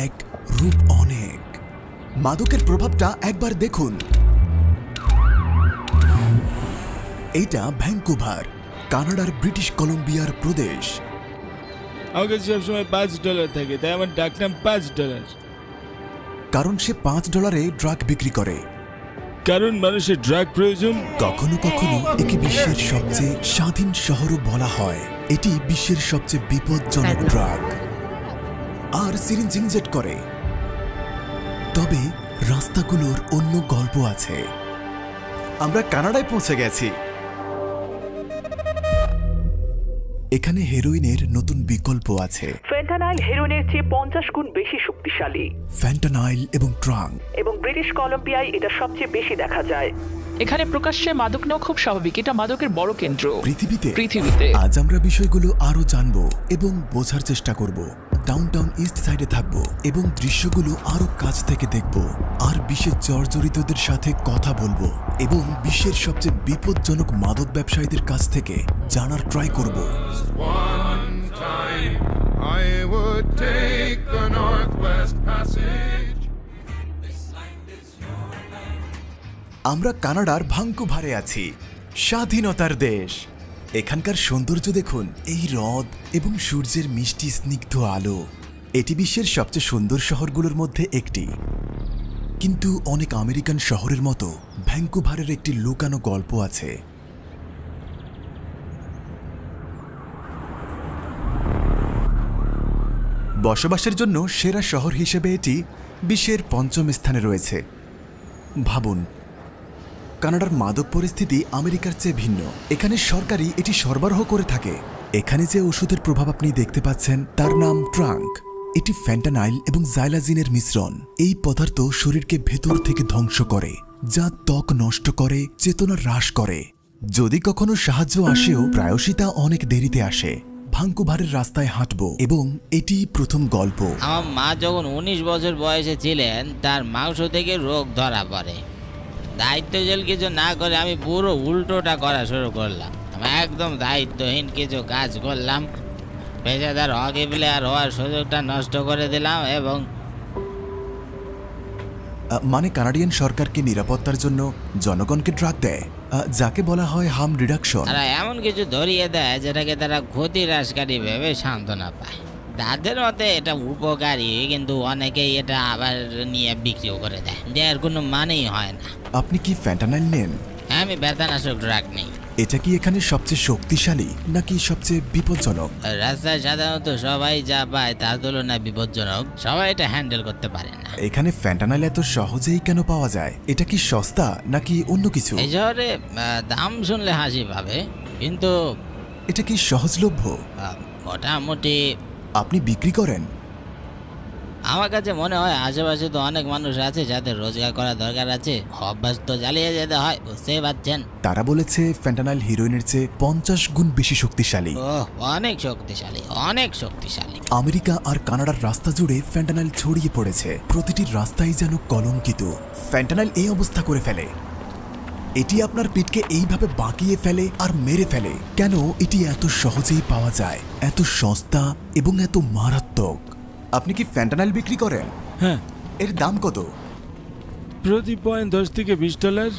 এক, রূপ অনেক। মাদকের প্রভাবটা একবার দেখুন। এটা ভ্যাঙ্কুভার, কানাডার ব্রিটিশ কলম্বিয়ার প্রদেশ। আমার কাছে সবসময় $5 থাকে, তাই আমার ডাকনাম $5। কারণ সে $5 ড্রাগ বিক্রি করে। কারণ মানুষের ড্রাগ প্রয়োজন। কখনো কখনো একে বিশ্বের সবচেয়ে স্বাধীন শহরও বলা হয়। এটি বিশ্বের সবচেয়ে বিপজ্জনক ড্রাগ আর সিরিঞ্জ ইনজেক্ট করে। তবে রাস্তাগুলোর অন্য গল্প আছে। আমরা কানাডায় পৌঁছে গেছি। এখানে হেরোইনের নতুন বিকল্প আছে। ফেন্টানাইল হেরোইনের চেয়ে 50 গুণ বেশি শক্তিশালী। ফেন্টানাইল এবং ট্রাঙ্ক। এবং ব্রিটিশ কলম্বিয়ায় এটা সবচেয়ে বেশি দেখা যায়। এখানে প্রকাশ্যে মাদক নেওয়া খুব স্বাভাবিক। এটা মাদকের বড় কেন্দ্র পৃথিবীতে। আজ আমরা বিষয়গুলো আরো জানবো এবং বোঝার চেষ্টা করব। ডাউনটাউন ইস্ট সাইডে থাকবো এবং দৃশ্যগুলো আরো কাছ থেকে দেখব। আর বিশ্বের জর্জরিতদের সাথে কথা বলবো এবং বিশ্বের সবচেয়ে বিপজ্জনক মাদক ব্যবসায়ীদের কাছ থেকে জানার ট্রাই করব। আমরা কানাডার ভ্যাঙ্কুভারে আছি, স্বাধীনতার দেশ। এখানকার সৌন্দর্য দেখুন, এই হ্রদ এবং সূর্যের মিষ্টি স্নিগ্ধ আলো। এটি বিশ্বের সবচেয়ে সুন্দর শহরগুলোর মধ্যে একটি। কিন্তু অনেক আমেরিকান শহরের মতো ভ্যাঙ্কুভারের একটি লুকানো গল্প আছে। বসবাসের জন্য সেরা শহর হিসেবে এটি বিশ্বের 5ম স্থানে রয়েছে। ভাবুন, কানাডার মাদক পরিস্থিতি আমেরিকার চেয়ে ভিন্ন। এখানে সরকারই এটি সরবরাহ করে থাকে। এখানে যে ওষুধের প্রভাব আপনি দেখতে পাচ্ছেন তার নাম ট্রাঙ্ক। এটি ফেন্টানাইল এবং জাইলাজিনের মিশ্রণ। এই পদার্থ শরীরকে ভেতর থেকে ধ্বংস করে, যা ত্বক নষ্ট করে, চেতনা হ্রাস করে। যদি কখনো সাহায্য আসেও প্রায়শই তা অনেক দেরিতে আসে। ভ্যাঙ্কুভারের রাস্তায় হাঁটবো এবং এটি প্রথম গল্প। আমার মা যখন 19 বছর বয়সে ছিলেন, তার মাংস থেকে রোগ ধরা পড়ে। দায়িত্বশীল কিছু না করে আমি পুরো উল্টোটা করা শুরু করলাম। আমি একদম দায়িত্বহীন কিছু কাজ করলাম, পেশাদার হকি প্লেয়ার হওয়ার সুযোগটা নষ্ট করে দিলাম। এবং মানে কানাডিয়ান সরকারকে নিরাপত্তার জন্য জনগণকে ড্রাগ দেয়, যাকে বলা হয় হার্ম রিডাকশন। তারা এমন কিছু ধরিয়ে দেয় যেটাকে তারা ক্ষতি হ্রাসকারী ভেবে সান্ত্বনা পায়। তাদের মতে এটা উপকারী, কিন্তু অনেকেই এটা আবার নিয়ে বিক্রিও করে দেয়, যার কোনো মানেই হয় না। আপনি কি ফেন্টানাইল নেন? আমি ব্যথানাশক ড্রাগ নেই। এটা কি এখানে সবচেয়ে শক্তিশালী নাকি সবচেয়ে বিপজ্জনক? রাস্তায় সাধারণত সবাই যা পায় তার তুলনায় বিপজ্জনক। সবাই এটা হ্যান্ডেল করতে পারে না। এখানে ফেন্টানাইল এত সহজেই কেন পাওয়া যায়? এটা কি সস্তা নাকি অন্য কিছু? এই শহরে দাম শুনলে হাসি পাবে, কিন্তু এটা কি সহজলভ্য? মোটামুটি। আপনি বিক্রি করেন? আমার কাছে মনে হয় আশেপাশে তো অনেক মানুষ আছে যাদের রোজগার করা দরকার আছে, অভ্যাস তো চালিয়ে যেতে হয়, বুঝতেই পারছেন। তারা বলেছে ফেন্টানাইল হিরোইনের চেয়ে 50 গুণ বেশি শক্তিশালী। অনেক শক্তিশালী, অনেক শক্তিশালী। আমেরিকা আর কানাডার রাস্তা জুড়ে ফেন্টানাইল ছড়িয়ে পড়েছে। প্রতিটি রাস্তাই যেন কলঙ্কিত। ফেন্টানাইল এই অবস্থা করে ফেলে। এটি আপনার পিঠকে এইভাবে বাঁকিয়ে ফেলে আর মেরে ফেলে। কেন এটি এত সহজেই পাওয়া যায়, এত সস্তা এবং এত মারাত্মক? আপনি কি ফেন্টানাইল বিক্রি করেন? হ্যাঁ। এর দাম কত? প্রতি পয়েন্ট $10 থেকে $20।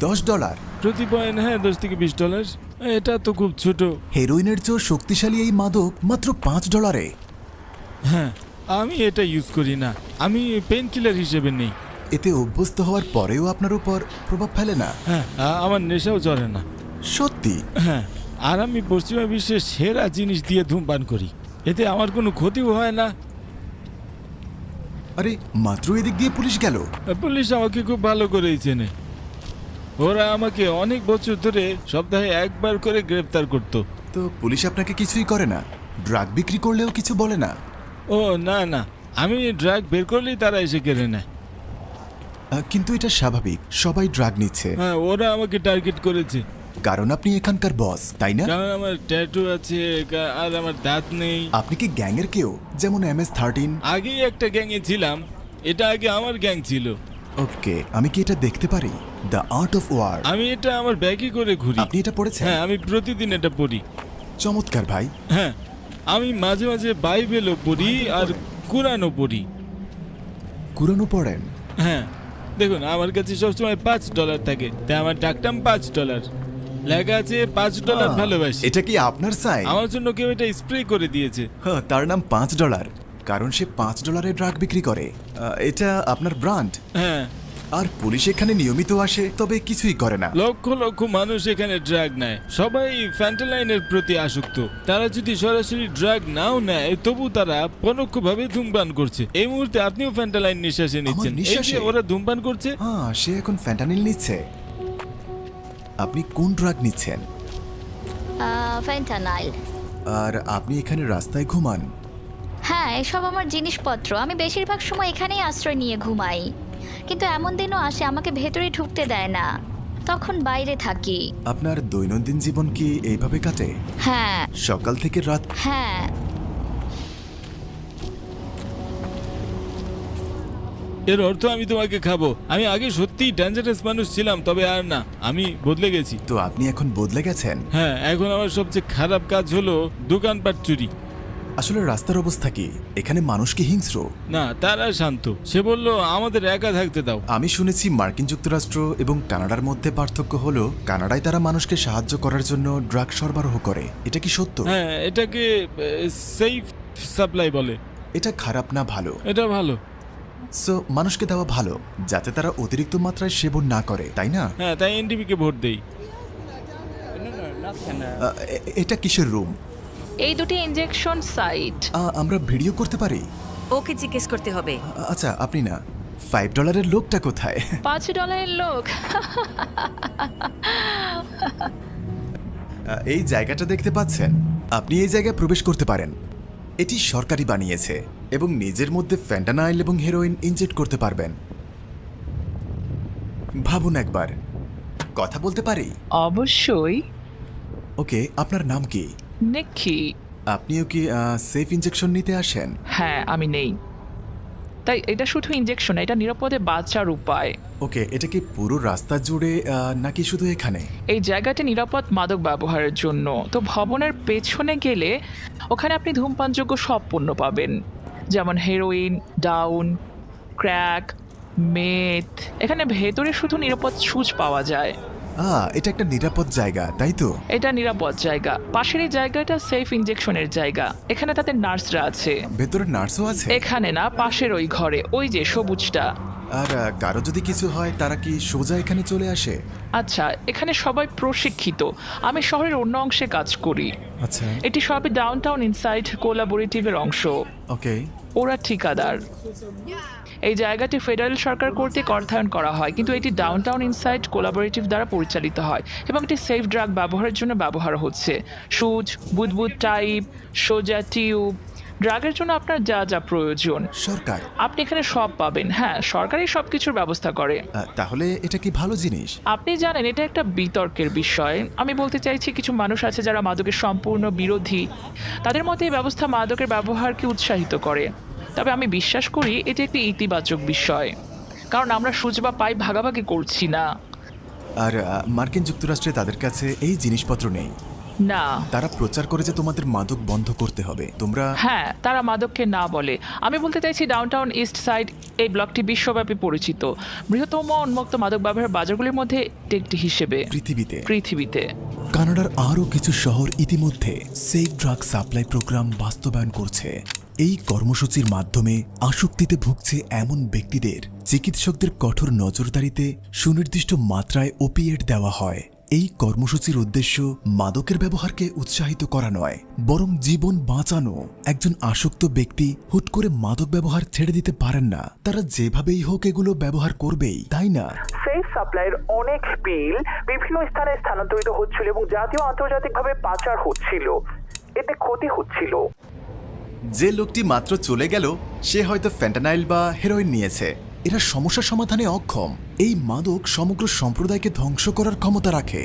$10 প্রতি পয়েন্ট? হ্যাঁ, $10 থেকে $20। এটা তো খুব ছোট। হেরোইনের চেয়ে শক্তিশালী এই মাদক মাত্র $5। হ্যাঁ, আমি এটা ইউজ করি না, আমি পেন কিলার হিসেবে নেই। এতে অভ্যস্ত হওয়ার পরেও আপনার উপর প্রভাব ফেলে না? হ্যাঁ, আমার নেশাও চড়ে না। সত্যি? হ্যাঁ, আর আমি পশ্চিমা বিশ্বের সেরা জিনিস দিয়ে ধূমপান করি, এতে আমার কোনো ক্ষতিও হয় না। আরে মাত্র এদিক দিয়ে পুলিশ গেল। পুলিশ আমাকে খুব ভালো করেই চেনে। ওরা আমাকে অনেক বছর ধরে সপ্তাহে একবার করে গ্রেফতার করত। তো পুলিশ আপনাকে কিছুই করে না? ড্রাগ বিক্রি করলেও কিছু বলে না? ও না না, আমি ড্রাগ বের করলেই তারা এসে কেড়ে নেয়। কিন্তু এটা স্বাভাবিক, সবাই ড্রাগ নিচ্ছে। হ্যাঁ, ওরা আমাকে টার্গেট করেছে কারণ আপনি এখানকার বস, তাই না? কারণ আমার ট্যাটু আছে আর আমার দাঁত নেই। আপনি কি গ্যাংয়ের কেউ, যেমন MS-13? আগেই একটা গ্যাংয়ে ছিলাম, এটা আগে আমার গ্যাং ছিল। ওকে, আমি কি এটা দেখতে পারি? The art of war. আমি এটা আমার ব্যাগে করে ঘুরি। আপনি এটা পড়েছেন? হ্যাঁ, আমি প্রতিদিন এটা পড়ি। চমৎকার ভাই। হ্যাঁ, আমি মাঝে মাঝে বাইবেলও পড়ি আর কুরআনও পড়ি। কুরানো পড়েন? হ্যাঁ, দেখুন আমার কাছে সবসময় $5 থাকে, তাই আমার ডাকটাম $5। লেখা আছে $5 ভালোবাসি। এটা কি আপনার সাইন? আমার জন্য কেউ এটা স্প্রে করে দিয়েছে। হ্যাঁ, তার নাম $5, কারণ সে $5 ড্রাগ বিক্রি করে। এটা আপনার ব্র্যান্ড। হ্যাঁ, আর পুলিশ এখানে নিয়মিত আসে, তবে কিছুই করে না। লক্ষ লক্ষ মানুষ এখানে ড্রাগ নেয়, সবাই ফ্যান্টালাইনের প্রতি আসক্ত। তারা যদি সরাসরি ড্রাগ নাও নেয়, তবু তারা পরোক্ষভাবে ধূমপান করছে। এই মুহূর্তে আপনিও ফ্যান্টালাইন নিঃশ্বাসে নিচ্ছেন। এই নিঃশ্বাসে? যে ওরা ধূমপান করছে। হ্যাঁ, সে এখন ফ্যান্টানিল নিচ্ছে। আপনি কোন ড্রাগ নিচ্ছেন? ফেন্টানাইল। আর আপনি এখানে রাস্তায় ঘুমান? হ্যাঁ, এসব আমার জিনিসপত্র। আমি বেশিরভাগ সময় এখানেই আশ্রয় নিয়ে ঘুমাই, কিন্তু এমন দিনও আসে আমাকে ভেতরে ঢুকতে দেয় না, তখন বাইরে থাকি। আপনার দৈনন্দিন জীবন কি এইভাবে কাটে? হ্যাঁ। সকাল থেকে রাত? হ্যাঁ। এর অর্থ আমি তোমাকে খাবো। আমি আগে সত্যিই ডেঞ্জারাস মানুষ ছিলাম, তবে আর না, আমি বদলে গেছি। তো আপনি এখন বদলে গেছেন? হ্যাঁ, এখন আমার সবচেয়ে খারাপ কাজ হলো দোকানপাট চুরি। আসলে রাস্তার অবস্থা কি? এখানে মানুষ কি হিংস্র? না, তারা শান্ত। সে বলল আমাদের একা থাকতে দাও। আমি শুনেছি মার্কিন যুক্তরাষ্ট্র এবং কানাডার মধ্যে পার্থক্য হলো কানাডায় তারা মানুষকে সাহায্য করার জন্য ড্রাগ সরবরাহ করে। এটা কি সত্য? হ্যাঁ, এটাকে সেফ সাপ্লাই বলে। এটা খারাপ না ভালো? এটা ভালো। সো মানুষকে দেওয়া ভালো, যাতে তারা অতিরিক্ত মাত্রায় সেবন না করে, তাই না? হ্যাঁ, তাই এনডিপি কে ভোট দেই। এটা কিসের রুম? এই দুটি ইনজেকশন সাইট। আমরা ভিডিও করতে পারি? ওকে জিজ্ঞেস করতে হবে। আচ্ছা, আপনি না। $5 লোকটা কোথায়? $5 লোক। এই জায়গাটা দেখতে পাচ্ছেন? আপনি এই জায়গায় প্রবেশ করতে পারেন। এটি সরকারি বানিয়েছে এবং নিজের মধ্যে ফ্যান্টানাইল এবং হেরোইন ইনজেক্ট করতে পারবেন। ভাবুন একবার। কথা বলতে পারি? অবশ্যই। ওকে, আপনার নাম কি? নিকি। আপনিও কি সেফ ইনজেকশন নিতে আসেন? হ্যাঁ, আমি নেই। তাই এটা শুধু ইনজেকশন, এটা নিরাপদে বাঁচার উপায়। ওকে, এটা কি পুরো রাস্তা জুড়ে নাকি শুধু এখানে? এই জায়গাটি নিরাপদ মাদক ব্যবহারের জন্য। তো ভবনের পেছনে গেলে ওখানে আপনি ধূমপানযোগ্য সব পণ্য পাবেন, যেমন হেরোইন, ডাউন, ক্র্যাক, মেথ। এখানে ভেতরে শুধু নিরাপদ সুচ পাওয়া যায়। এটা একটা নিরাপদ জায়গা, তাই তো? এটা নিরাপদ জায়গা। পাশের এই জায়গাটা সেফ ইনজেকশনের জায়গা। এখানে তাদের নার্সরা আছে। ভেতরে নার্সও আছে? এখানে না, পাশের ওই ঘরে, ওই যে সবুজটা। আর কারো যদি কিছু হয়, তারা কি সোজা এখানে চলে আসে? আচ্ছা, এখানে সবাই প্রশিক্ষিত। আমি শহরের অন্য অংশে কাজ করি। আচ্ছা। এটি সবই ডাউনটাউন ইনসাইড কোলাবোরেটিভের অংশ। ওকে। ওরা ঠিকাদার। এই জায়গাটি ফেডারেল সরকার কর্তৃক অর্থায়ন করা হয়, কিন্তু এটি ডাউনটাউন ইনসাইড কোলাবোরেটিভ দ্বারা পরিচালিত হয় এবং এটি সেফ ড্রাগ ব্যবহারের জন্য ব্যবহার হচ্ছে। সুচ, বুদবুদ টাইপ, সোজা টিউব, ড্রাগের জন্য আপনার যা যা প্রয়োজন সরকার আপনি এখানে সব পাবেন। হ্যাঁ, সরকারই সব কিছুর ব্যবস্থা করে। তাহলে এটা কি ভালো জিনিস? আপনি জানেন, এটা একটা বিতর্কের বিষয়। আমি বলতে চাইছি, কিছু মানুষ আছে যারা মাদকের সম্পূর্ণ বিরোধী। তাদের মতে এই ব্যবস্থা মাদকের ব্যবহারকে উৎসাহিত করে। তবে আমি বিশ্বাস করি এটি একটি ইতিবাচক বিষয়, কারণ আমরা সুচ বা পাইপ ভাগাভাগি করছি না। আর মার্কিন যুক্তরাষ্ট্রে তাদের কাছে এই জিনিসপত্র নেই। না, তারা প্রচার করে যে তোমাদের মাদক বন্ধ করতে হবে। তোমরা? হ্যাঁ, তারা মাদককে না বলে। আমি বলতে চাইছি, ডাউনটাউন ইস্ট সাইড এই ব্লকটি বিশ্বব্যাপী পরিচিত বৃহত্তম উন্মুক্ত মাদক ব্যবহার বাজারগুলির মধ্যে একটি হিসেবে পৃথিবীতে। কানাডার আরও কিছু শহর ইতিমধ্যে সেফ ড্রাগ সাপ্লাই প্রোগ্রাম বাস্তবায়ন করছে। এই কর্মসূচির মাধ্যমে আসক্তিতে ভুগছে এমন ব্যক্তিদের চিকিৎসকদের কঠোর নজরদারিতে সুনির্দিষ্ট মাত্রায় ওপিয়েট দেওয়া হয়। এই কর্মসূচির উদ্দেশ্য মাদকের ব্যবহারকে উৎসাহিত করা নয়, বরং জীবন বাঁচানো। একজন আসক্ত ব্যক্তি হুট করে মাদক ব্যবহার ছেড়ে দিতে পারেন না। তারা যেভাবেই হোক এগুলো ব্যবহার করবেই, তাই না? সেফ সাপ্লাইয়ের অনেক বিল বিভিন্ন স্থানে স্থানান্তরিত হচ্ছিল এবং জাতীয় আন্তর্জাতিকভাবে পাচার হচ্ছিল। এতে ক্ষতি হচ্ছিল। যে লোকটি মাত্র চলে গেল, সে হয়তো ফ্যান্টানাইল বা হেরোইন নিয়েছে। এরা সমস্যা সমাধানে অক্ষম। এই মাদক সমগ্র সম্প্রদায়কে ধ্বংস করার ক্ষমতা রাখে।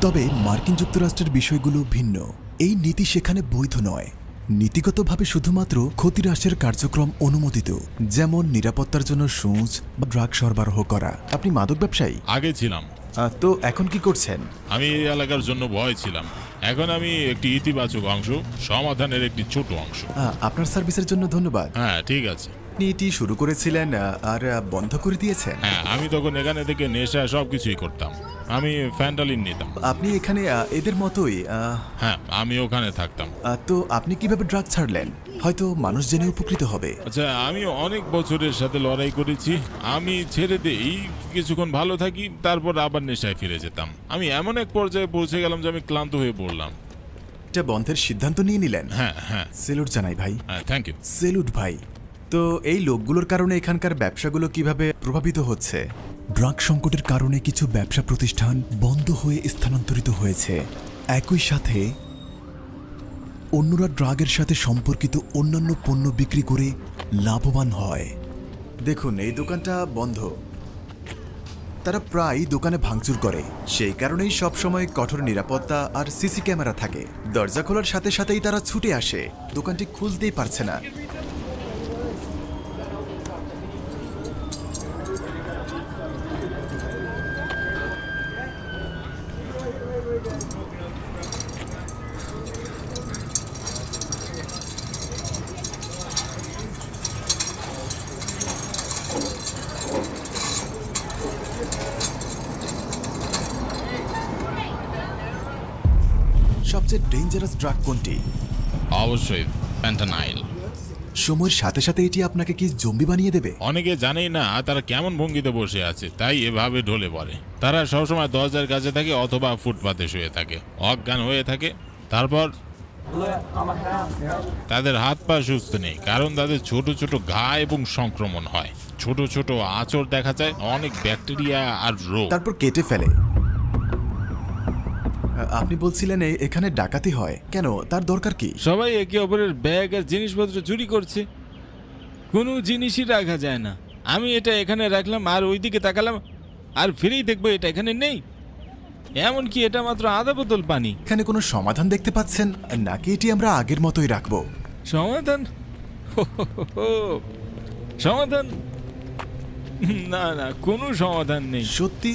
তবে মার্কিন যুক্তরাষ্ট্রের বিষয়গুলো ভিন্ন। এই নীতি সেখানে বৈধ নয়। নীতিগতভাবে শুধুমাত্র ক্ষতি হ্রাসের কার্যক্রম অনুমোদিত, যেমন নিরাপত্তার জন্য সুচ বা ড্রাগ সরবরাহ করা। আপনি মাদক ব্যবসায়ী? আগে ছিলাম, তো এখন কি করছেন? আমি এই এলাকার জন্য ভয় ছিলাম, এখন আমি একটি ইতিবাচক অংশ, সমাধানের একটি ছোট অংশ। আপনার সার্ভিসের জন্য ধন্যবাদ। হ্যাঁ ঠিক আছে। আপনি এটি শুরু করেছিলেন আর বন্ধ করে দিয়েছেন? হ্যাঁ, আমি তখন এখানে থেকে নেশা সবকিছুই করতাম। আমি ফ্যান্টালিন নিতাম। আপনি এখানে এদের মতোই? হ্যাঁ, আমি ওখানে থাকতাম। তো আপনি কিভাবে ড্রাগ ছাড়লেন? হয়তো মানুষ জেনে উপকৃত হবে। আচ্ছা, আমি অনেক বছরের সাথে লড়াই করেছি। আমি ছেড়ে দেই, কিছুক্ষণ ভালো থাকি, তারপর আবার নেশায় ফিরে যেতাম। আমি এমন এক পর্যায়ে পৌঁছে গেলাম যে আমি ক্লান্ত হয়ে পড়লাম। এটা বন্ধের সিদ্ধান্ত নিয়ে নিলেন? হ্যাঁ হ্যাঁ। সেলুট জানাই ভাই। হ্যাঁ, থ্যাংক ইউ। সেলুট ভাই। তো এই লোকগুলোর কারণে এখানকার ব্যবসাগুলো কিভাবে প্রভাবিত হচ্ছে? ড্রাগ সংকটের কারণে কিছু ব্যবসা প্রতিষ্ঠান বন্ধ হয়ে স্থানান্তরিত হয়েছে। একই সাথে অন্যরা ড্রাগের সাথে সম্পর্কিত অন্যান্য পণ্য বিক্রি করে লাভবান হয়। দেখুন, এই দোকানটা বন্ধ। তারা প্রায় দোকানে ভাঙচুর করে, সেই কারণেই সবসময় কঠোর নিরাপত্তা আর সিসি ক্যামেরা থাকে। দরজা খোলার সাথে সাথেই তারা ছুটে আসে, দোকানটি খুলতেই পারছে না। সবচেয়ে ডেঞ্জারাস ড্রাগ কোনটি? অবশ্যই ফ্যান্টানাইল। সময়ের সাথে সাথে এটি আপনাকে কি জম্বি বানিয়ে দেবে? অনেকে জানেই না তারা কেমন ভঙ্গিতে বসে আছে, তাই এভাবে ঢলে পড়ে। তারা সবসময় দরজার কাছে থাকে অথবা ফুটপাতে শুয়ে থাকে, অজ্ঞান হয়ে থাকে। তারপর তাদের হাত পা সুস্থ নেই, কারণ তাদের ছোট ছোট ঘা এবং সংক্রমণ হয়, ছোট ছোট আঁচড় দেখা যায়, অনেক ব্যাকটেরিয়া আর রোগ। তারপর কেটে ফেলে। আপনি বলছিলেন এখানে ডাকাতি হয় কেন? তার দরকার কি? সবাই একে অপরের ব্যাগ আর জিনিসপত্র চুরি করছে, কোনো জিনিসই রাখা যায় না। আমি এটা এখানে রাখলাম আর ওইদিকে তাকালাম আর ফিরেই দেখবো এটা এখানে নেই। এমনকি এটা মাত্র আধা বোতল পানি। এখানে কোনো সমাধান দেখতে পাচ্ছেন নাকি এটি আমরা আগের মতোই রাখবো? সমাধান? সমাধান? না না, কোনো সমাধান নেই। সত্যি?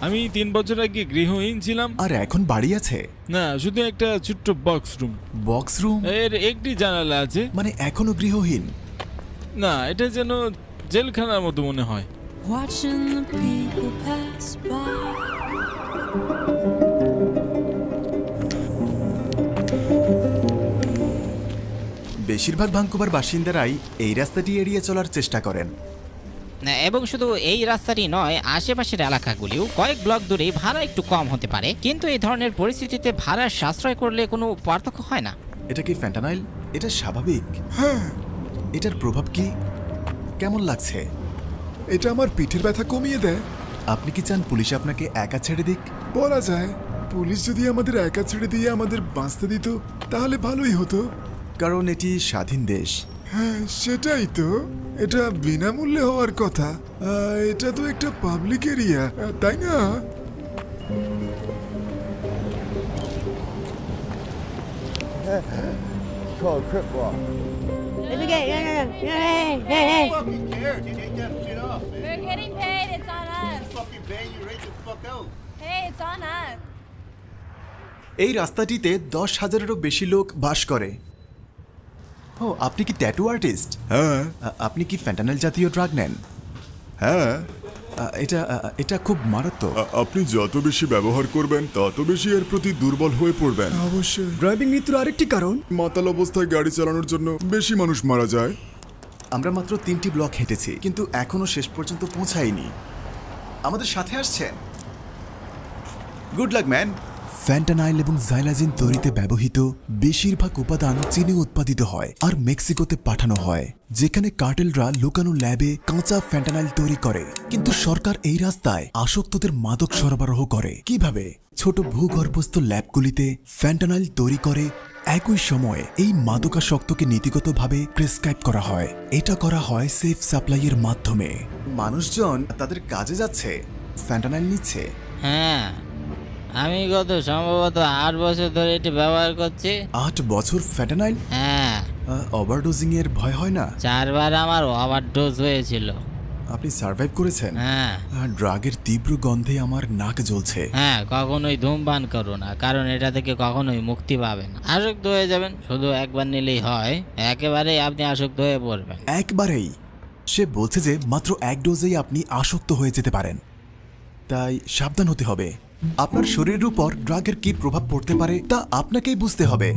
আমি 3 বছর আগে গৃহহীন ছিলাম। আর এখন বাড়ি আছে? না, শুধু একটা ছোট্ট বক্স রুম। Box room? এর একটি জানালা আছে। মানে এখনো গৃহহীন? না, এটা যেন জেলখানার মতো মনে হয়। Watching the people pass by. বেশিরভাগ ভ্যাঙ্কুভার বাসিন্দারাই এই রাস্তাটি এড়িয়ে চলার চেষ্টা করেন। এবং শুধু এই রাস্তাটি নয়, আশেপাশের এলাকাগুলিও কয়েক ব্লক দূরে ভাড়া একটু কম হতে পারে, কিন্তু এই ধরনের পরিস্থিতিতে ভাড়া সাশ্রয় করলে কোনো পার্থক্য হয় না। এটা কি ফ্যান্টানাইল? এটা স্বাভাবিক? হ্যাঁ। এটার প্রভাব কি? কেমন লাগছে? এটা আমার পিঠের ব্যথা কমিয়ে দেয়। আপনি কি চান পুলিশ আপনাকে একা ছেড়ে দিক? বলা যায়, পুলিশ যদি আমাদের একা ছেড়ে দিয়ে আমাদের বাঁচতে দিত তাহলে ভালোই হতো। কারণ এটি স্বাধীন দেশ। হ্যাঁ, সেটাই তো। এটা বিনামূল্যে হওয়ার কথা। এটা তো একটা পাবলিক এরিয়া, তাই না? We're getting paid. It's on us. Hey, it's on us. এই রাস্তাটিতে 10,000-এরও বেশি লোক বাস করে। ও, আপনি কি ট্যাটু আর্টিস্ট? হ্যাঁ। আপনি কি ফ্যান্টানাইল জাতীয় ড্রাগ নেন? হ্যাঁ। এটা খুব মারাত্মক। আপনি যত বেশি ব্যবহার করবেন তত বেশি এর প্রতি দুর্বল হয়ে পড়বেন। অবশ্যই। ড্রাইভিং মৃত্যুর আরেকটি কারণ, মাতাল অবস্থায় গাড়ি চালানোর জন্য বেশি মানুষ মারা যায়। আমরা মাত্র 3টি ব্লক হেঁটেছি, কিন্তু এখনো শেষ পর্যন্ত পৌঁছাইনি। আমাদের সাথে আসছেন? Good luck man. ফ্যান্টানাইল এবং জাইলাজিন তৈরিতে ব্যবহৃত বেশিরভাগ উপাদান চীনে উৎপাদিত হয় আর মেক্সিকোতে পাঠানো হয়, যেখানে কার্টেলরা লুকানো ল্যাবে কাঁচা ফ্যান্টানাইল তৈরি করে। কিন্তু সরকার এই রাস্তায় আসক্তদের মাদক সরবরাহ করে। কিভাবে? ছোট ভূগর্ভস্থ ল্যাবগুলিতে ফ্যান্টানাইল তৈরি করে একই সময়ে এই মাদকাসক্তকে নীতিগতভাবে প্রেসক্রাইব করা হয়। এটা করা হয় সেফ সাপ্লাইয়ের মাধ্যমে। মানুষজন তাদের কাজে যাচ্ছে, ফ্যান্টানাইল নিচ্ছে। হ্যাঁ, আমি গত সম্ভবত 8 বছর ধরে এটি ব্যবহার করছি। 8 বছর ফ্যান্টানাইল? হ্যাঁ। ওভারডোজিং এর ভয় হয় না? 4 বার আমার ওভারডোজ হয়েছিল। আপনি সার্ভাইভ করেছেন? হ্যাঁ। ড্রাগের তীব্র গন্ধে আমার নাক জ্বলছে। হ্যাঁ, কখনোই ধূমপান করো না, কারণ এটা থেকে কখনোই মুক্তি পাবেন। আসক্ত হয়ে যাবেন, শুধু একবার নিলেই হয়, একেবারেই আপনি আসক্ত হয়ে পড়বেন। একবারেই? সে বলছে যে মাত্র এক ডোজেই আপনি আসক্ত হয়ে যেতে পারেন, তাই সাবধান হতে হবে। আপনার শরীরের উপর ড্রাগের কী প্রভাব পড়তে পারে তা আপনাকেই বুঝতে হবে।